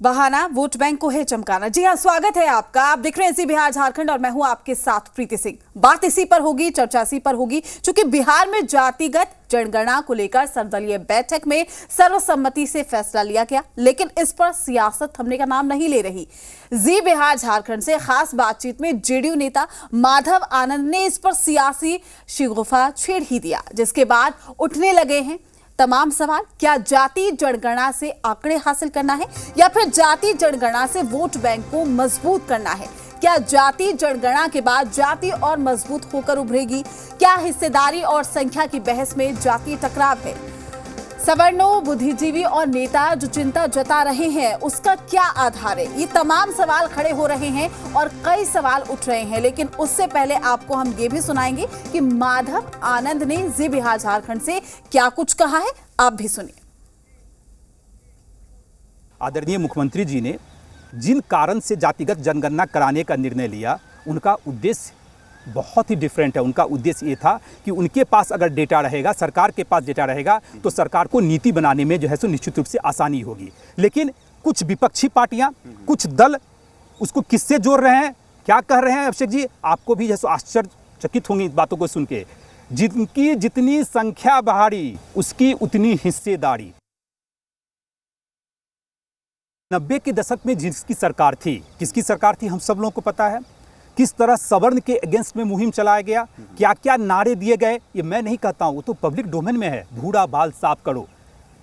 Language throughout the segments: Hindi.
बहाना वोट बैंक को है चमकाना। जी हाँ, स्वागत है आपका। आप देख रहे हैं इसी बिहार झारखंड और मैं हूं आपके साथ प्रीति सिंह। बात इसी पर होगी, चर्चा इसी पर होगी, क्योंकि बिहार में जातिगत जनगणना को लेकर सर्वदलीय बैठक में सर्वसम्मति से फैसला लिया गया, लेकिन इस पर सियासत थमने का नाम नहीं ले रही। जी बिहार झारखंड से खास बातचीत में जेडीयू नेता माधव आनंद ने इस पर सियासी शिगुफा छेड़ ही दिया, जिसके बाद उठने लगे हैं तमाम सवाल। क्या जाति जनगणना से आंकड़े हासिल करना है या फिर जाति जनगणना से वोट बैंक को मजबूत करना है? क्या जाति जनगणना के बाद जाति और मजबूत होकर उभरेगी? क्या हिस्सेदारी और संख्या की बहस में जातीय टकराव है? सवर्णों, बुद्धिजीवी और नेता जो चिंता जता रहे हैं, उसका क्या आधार है? ये तमाम सवाल खड़े हो रहे हैं और कई सवाल उठ रहे हैं, लेकिन उससे पहले आपको हम ये भी सुनाएंगे कि माधव आनंद ने जी बिहार झारखंड से क्या कुछ कहा है। आप भी सुनिए। आदरणीय मुख्यमंत्री जी ने जिन कारण से जातिगत जनगणना कराने का निर्णय लिया, उनका उद्देश्य बहुत ही डिफरेंट है। उनका उद्देश्य ये था कि उनके पास अगर डेटा रहेगा, सरकार के पास डेटा रहेगा, तो सरकार को नीति बनाने में जो है सो निश्चित रूप से आसानी होगी। लेकिन कुछ विपक्षी पार्टियां, कुछ दल उसको किससे जोड़ रहे हैं, क्या कह रहे हैं अभिषेक जी, आपको भी जैसे आश्चर्यचकित होंगे इस बातों को सुन के। जिनकी जितनी संख्या बढ़ी उसकी उतनी हिस्सेदारी। 90 के दशक में जिसकी सरकार थी, किसकी सरकार थी हम सब लोगों को पता है। किस तरह सवर्ण के अगेंस्ट में मुहिम चलाया गया, क्या क्या नारे दिए गए, ये मैं नहीं कहता हूँ, वो तो पब्लिक डोमेन में है। बूढ़ा बाल साफ करो,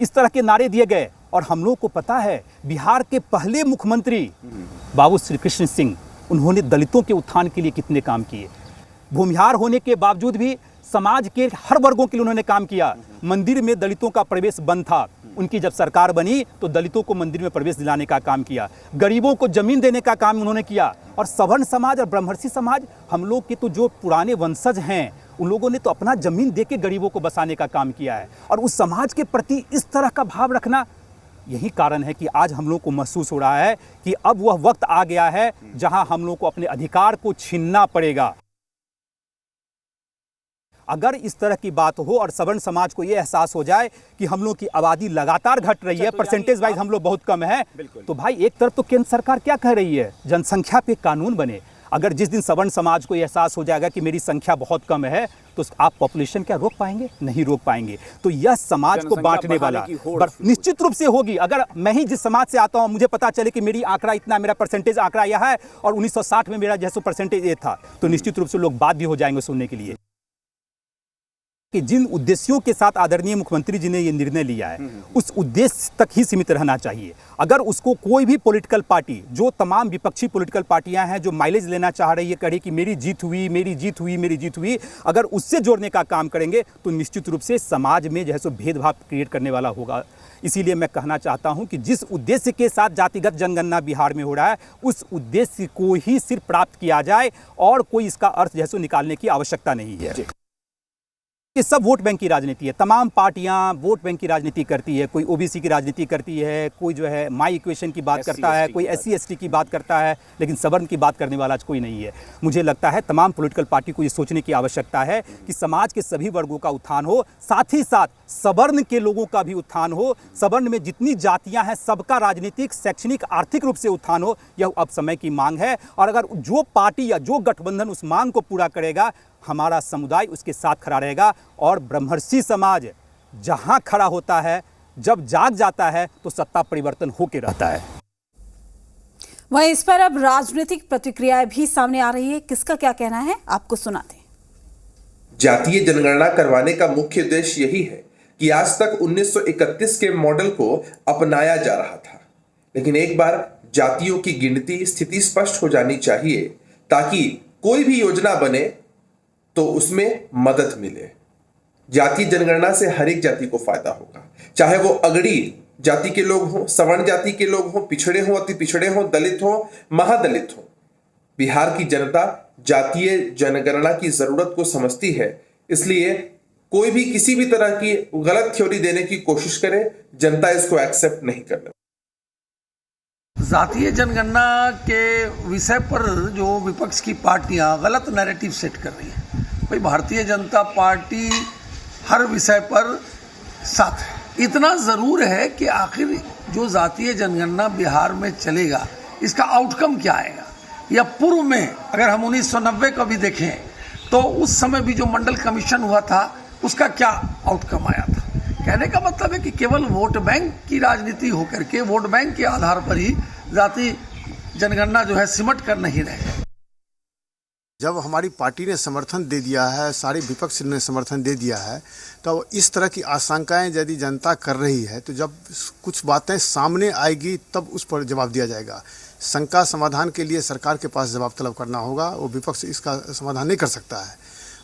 इस तरह के नारे दिए गए। और हम लोगों को पता है बिहार के पहले मुख्यमंत्री बाबू श्री कृष्ण सिंह, उन्होंने दलितों के उत्थान के लिए कितने काम किए। भूमिहार होने के बावजूद भी समाज के हर वर्गों के लिए उन्होंने काम किया। मंदिर में दलितों का प्रवेश बंद था, उनकी जब सरकार बनी तो दलितों को मंदिर में प्रवेश दिलाने का काम किया। गरीबों को जमीन देने का काम उन्होंने किया। और सवर्ण समाज और ब्रह्मर्षि समाज, हम लोग के तो जो पुराने वंशज हैं, उन लोगों ने तो अपना जमीन दे के गरीबों को बसाने का काम किया है। और उस समाज के प्रति इस तरह का भाव रखना, यही कारण है कि आज हम लोग को महसूस हो रहा है कि अब वह वक्त आ गया है जहां हम लोग को अपने अधिकार को छीनना पड़ेगा। अगर इस तरह की बात हो और सवर्ण समाज को ये एहसास हो जाए कि हम लोग की आबादी लगातार घट रही है, परसेंटेज वाइज हम लोग बहुत कम है, तो भाई एक तरफ तो केंद्र सरकार क्या कह रही है, जनसंख्या पे कानून बने। अगर जिस दिन सवर्ण समाज को ये एहसास हो जाएगा कि मेरी संख्या बहुत कम है, तो आप पॉपुलेशन क्या रोक पाएंगे? नहीं रोक पाएंगे। तो यह समाज को बांटने वाला निश्चित रूप से होगी। अगर मैं ही जिस समाज से आता हूं, मुझे पता चले कि मेरी आंकड़ा इतना, मेरा परसेंटेज आंकड़ा यह है और 1960 में मेरा जैसा परसेंटेज ये था, तो निश्चित रूप से लोग बाध्य हो जाएंगे सुनने के लिए। कि जिन उद्देश्यों के साथ आदरणीय मुख्यमंत्री जी ने ये निर्णय लिया है, उस उद्देश्य तक ही सीमित रहना चाहिए। अगर उसको कोई भी पॉलिटिकल पार्टी, जो तमाम विपक्षी पॉलिटिकल पार्टियां हैं जो माइलेज लेना चाह रही है, कहे कि मेरी जीत हुई, मेरी जीत हुई, मेरी जीत हुई, अगर उससे जोड़ने का काम करेंगे तो निश्चित रूप से समाज में जो है सो भेदभाव क्रिएट करने वाला होगा। इसीलिए मैं कहना चाहता हूं कि जिस उद्देश्य के साथ जातिगत जनगणना बिहार में हो रहा है, उस उद्देश्य को ही सिर्फ प्राप्त किया जाए और कोई इसका अर्थ जो है सो निकालने की आवश्यकता नहीं है। ये सब वोट बैंक की राजनीति है। तमाम पार्टियां वोट बैंक की राजनीति करती है। कोई ओबीसी की राजनीति करती है, कोई जो है माई इक्वेशन की बात करता है, कोई SC ST की बात करता है, लेकिन सवर्ण की बात करने वाला आज कोई नहीं है। मुझे लगता है तमाम पॉलिटिकल पार्टी को ये सोचने की आवश्यकता है कि समाज के सभी वर्गों का उत्थान हो, साथ ही साथ सवर्ण के लोगों का भी उत्थान हो। सवर्ण में जितनी जातियां हैं, सबका राजनीतिक, शैक्षणिक, आर्थिक रूप से उत्थान हो, यह अब समय की मांग है। और अगर जो पार्टी या जो गठबंधन उस मांग को पूरा करेगा, हमारा समुदाय उसके साथ खड़ा रहेगा। और ब्रह्मर्षि समाज जहां खड़ा होता है, जब जाग जाता है, तो सत्ता परिवर्तन होके रहता है। वहीं इस पर अब राजनीतिक प्रतिक्रियाएं भी सामने आ रही है। किसका क्या कहना है, आपको सुनाते हैं। जातीय जनगणना करवाने का मुख्य उद्देश्य यही है कि आज तक 1931 के मॉडल को अपनाया जा रहा था, लेकिन एक बार जातियों की गिनती स्थिति स्पष्ट हो जानी चाहिए ताकि कोई भी योजना बने तो उसमें मदद मिले। जातीय जनगणना से हर एक जाति को फायदा होगा, चाहे वो अगड़ी जाति के लोग हों, सवर्ण जाति के लोग हों, पिछड़े हों, अति पिछड़े हों, दलित हों, महादलित हों। बिहार की जनता जातीय जनगणना की जरूरत को समझती है, इसलिए कोई भी किसी भी तरह की गलत थ्योरी देने की कोशिश करे, जनता इसको एक्सेप्ट नहीं करने। जातीय जनगणना के विषय पर जो विपक्ष की पार्टियां गलत नैरेटिव सेट कर रही हैं, भाई भारतीय जनता पार्टी हर विषय पर साथ है। इतना ज़रूर है कि आखिर जो जातीय जनगणना बिहार में चलेगा इसका आउटकम क्या आएगा, या पूर्व में अगर हम 1990 को भी देखें तो उस समय भी जो मंडल कमीशन हुआ था उसका क्या आउटकम आया था। कहने का मतलब है कि केवल वोट बैंक की राजनीति होकर के वोट बैंक के आधार पर ही जातीय जनगणना जो है सिमट कर नहीं रह गई। जब हमारी पार्टी ने समर्थन दे दिया है, सारे विपक्ष ने समर्थन दे दिया है, तो इस तरह की आशंकाएं यदि जनता कर रही है तो जब कुछ बातें सामने आएगी तब उस पर जवाब दिया जाएगा। शंका समाधान के लिए सरकार के पास जवाब तलब करना होगा, वो विपक्ष इसका समाधान नहीं कर सकता है।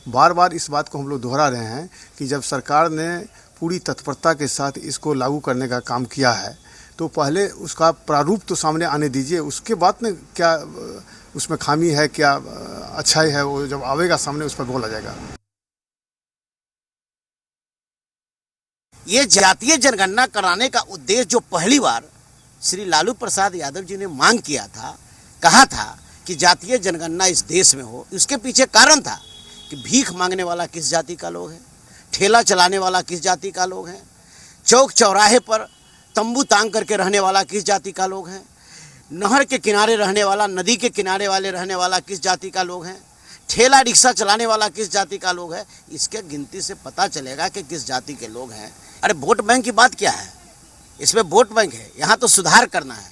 बार बार इस बात को हम लोग दोहरा रहे हैं कि जब सरकार ने पूरी तत्परता के साथ इसको लागू करने का काम किया है तो पहले उसका प्रारूप तो सामने आने दीजिए, उसके बाद में क्या उसमें खामी है, क्या अच्छाई है, वो जब आवेगा सामने उस पर बोला जाएगा। ये जातीय जनगणना कराने का उद्देश्य जो पहली बार श्री लालू प्रसाद यादव जी ने मांग किया था, कहा था कि जातीय जनगणना इस देश में हो, उसके पीछे कारण था कि भीख मांगने वाला किस जाति का लोग है, ठेला चलाने वाला किस जाति का लोग है, चौक चौराहे पर तंबू तांग करके रहने वाला किस जाति का लोग हैं, नहर के किनारे रहने वाला, नदी के किनारे वाले रहने वाला किस जाति का लोग हैं, ठेला रिक्शा चलाने वाला किस जाति का लोग है। इसके गिनती से पता चलेगा कि किस जाति के लोग हैं। अरे वोट बैंक की बात क्या है, इसमें वोट बैंक है, यहाँ तो सुधार करना है,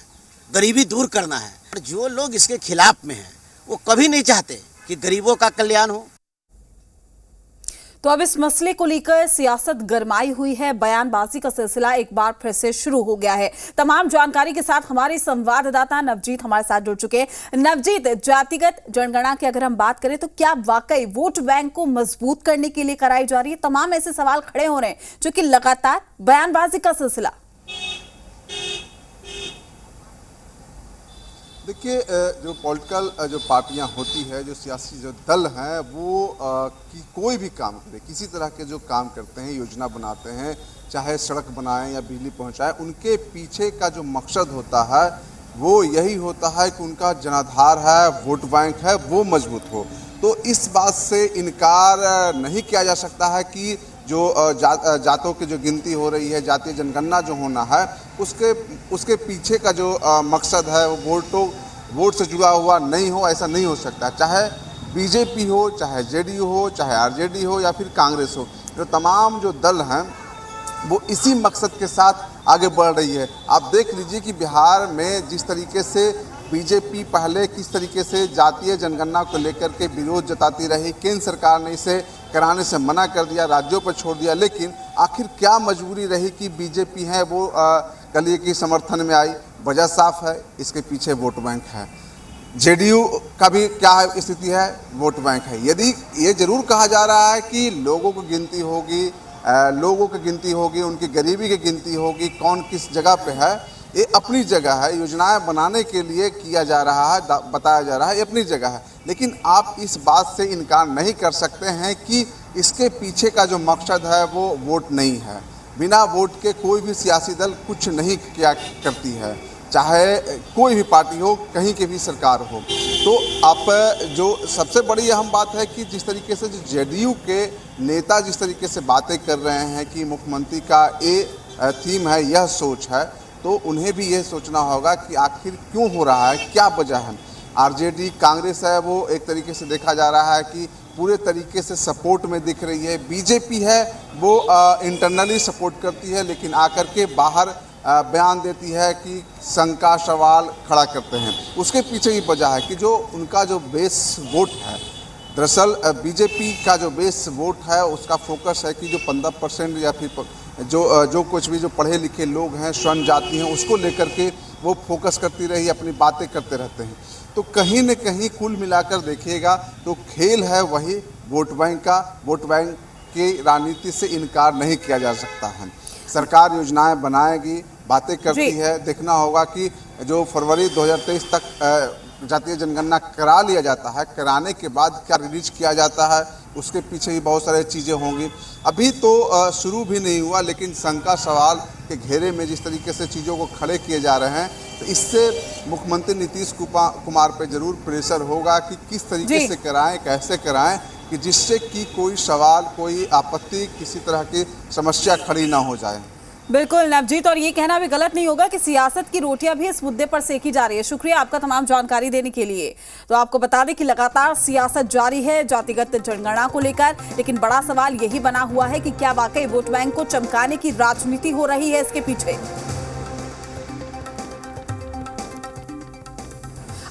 गरीबी दूर करना है। और जो लोग इसके खिलाफ में हैं वो कभी नहीं चाहते कि गरीबों का कल्याण हो। तो अब इस मसले को लेकर सियासत गरमाई हुई है, बयानबाजी का सिलसिला एक बार फिर से शुरू हो गया है। तमाम जानकारी के साथ हमारे संवाददाता नवजीत हमारे साथ जुड़ चुके हैं। नवजीत, जातिगत जनगणना की अगर हम बात करें तो क्या वाकई वोट बैंक को मजबूत करने के लिए कराई जा रही है? तमाम ऐसे सवाल खड़े हो रहे हैं जो कि लगातार बयानबाजी का सिलसिला। देखिए, जो पॉलिटिकल जो पार्टियां होती है, जो सियासी जो दल हैं, वो कि कोई भी काम करे, किसी तरह के जो काम करते हैं, योजना बनाते हैं, चाहे सड़क बनाएं या बिजली पहुंचाएं, उनके पीछे का जो मकसद होता है वो यही होता है कि उनका जनाधार है, वोट बैंक है, वो मजबूत हो। तो इस बात से इनकार नहीं किया जा सकता है कि जो जातों की जो गिनती हो रही है, जातीय जनगणना जो होना है, उसके पीछे का जो मकसद है वो वोट से जुड़ा हुआ नहीं हो, ऐसा नहीं हो सकता। चाहे बीजेपी हो, चाहे जेडीयू हो, चाहे आरजेडी हो या फिर कांग्रेस हो, जो तमाम जो दल हैं वो इसी मकसद के साथ आगे बढ़ रही है। आप देख लीजिए कि बिहार में जिस तरीके से बीजेपी पहले किस तरीके से जातीय जनगणना को लेकर के विरोध जताती रही, केंद्र सरकार ने इसे कराने से मना कर दिया, राज्यों पर छोड़ दिया, लेकिन आखिर क्या मजबूरी रही कि बीजेपी है वो कलिए की समर्थन में आई? वजह साफ है, इसके पीछे वोट बैंक है। जेडीयू का भी क्या स्थिति है? वोट बैंक है। यदि ये जरूर कहा जा रहा है कि लोगों की गिनती होगी, उनकी गरीबी की गिनती होगी, कौन किस जगह पे है, ये अपनी जगह है, योजनाएं बनाने के लिए किया जा रहा है, बताया जा रहा है, ये अपनी जगह है। लेकिन आप इस बात से इनकार नहीं कर सकते हैं कि इसके पीछे का जो मकसद है वो वोट नहीं है। बिना वोट के कोई भी सियासी दल कुछ नहीं किया करती है, चाहे कोई भी पार्टी हो, कहीं की भी सरकार हो। तो आप जो सबसे बड़ी अहम बात है कि जिस तरीके से जो जेडीयू के नेता जिस तरीके से बातें कर रहे हैं कि मुख्यमंत्री का ये थीम है, यह सोच है, तो उन्हें भी यह सोचना होगा कि आखिर क्यों हो रहा है, क्या वजह है। आरजेडी कांग्रेस है वो एक तरीके से देखा जा रहा है कि पूरे तरीके से सपोर्ट में दिख रही है, बीजेपी है वो इंटरनली सपोर्ट करती है, लेकिन आकर के बाहर बयान देती है कि शंका सवाल खड़ा करते हैं। उसके पीछे ही वजह है कि जो उनका जो बेस वोट है, दरअसल बीजेपी का जो बेस वोट है उसका फोकस है कि जो 15% या फिर जो कुछ भी जो पढ़े लिखे लोग हैं, स्वर्ण जाति हैं, उसको लेकर के वो फोकस करती रही, अपनी बातें करते रहते हैं। तो कहीं न कहीं कुल मिलाकर देखिएगा तो खेल है वही वोट बैंक का। वोट बैंक की राजनीति से इनकार नहीं किया जा सकता है। सरकार योजनाएं बनाएगी, बातें करती है, देखना होगा कि जो फरवरी 2023 तक जातीय जनगणना करा लिया जाता है, कराने के बाद क्या रिलीज किया जाता है, उसके पीछे ही बहुत सारी चीज़ें होंगी। अभी तो शुरू भी नहीं हुआ, लेकिन शंका सवाल के घेरे में जिस तरीके से चीज़ों को खड़े किए जा रहे हैं, तो इससे मुख्यमंत्री नीतीश कुमार पे जरूर प्रेशर होगा कि किस तरीके से कराएं, कैसे कराएं, कि जिससे कि कोई सवाल, कोई आपत्ति, किसी तरह की समस्या खड़ी ना हो जाए। बिल्कुल नवजीत, और ये कहना भी गलत नहीं होगा कि सियासत की रोटियां भी इस मुद्दे पर सेकी जा रही है। शुक्रिया आपका तमाम जानकारी देने के लिए। तो आपको बता दें कि लगातार सियासत जारी है जातिगत जनगणना को लेकर, लेकिन बड़ा सवाल यही बना हुआ है कि क्या वाकई वोट बैंक को चमकाने की राजनीति हो रही है इसके पीछे।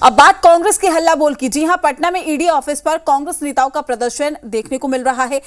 अब बात कांग्रेस के हल्ला बोल की। जी हां, पटना में ईडी ऑफिस पर कांग्रेस नेताओं का प्रदर्शन देखने को मिल रहा है।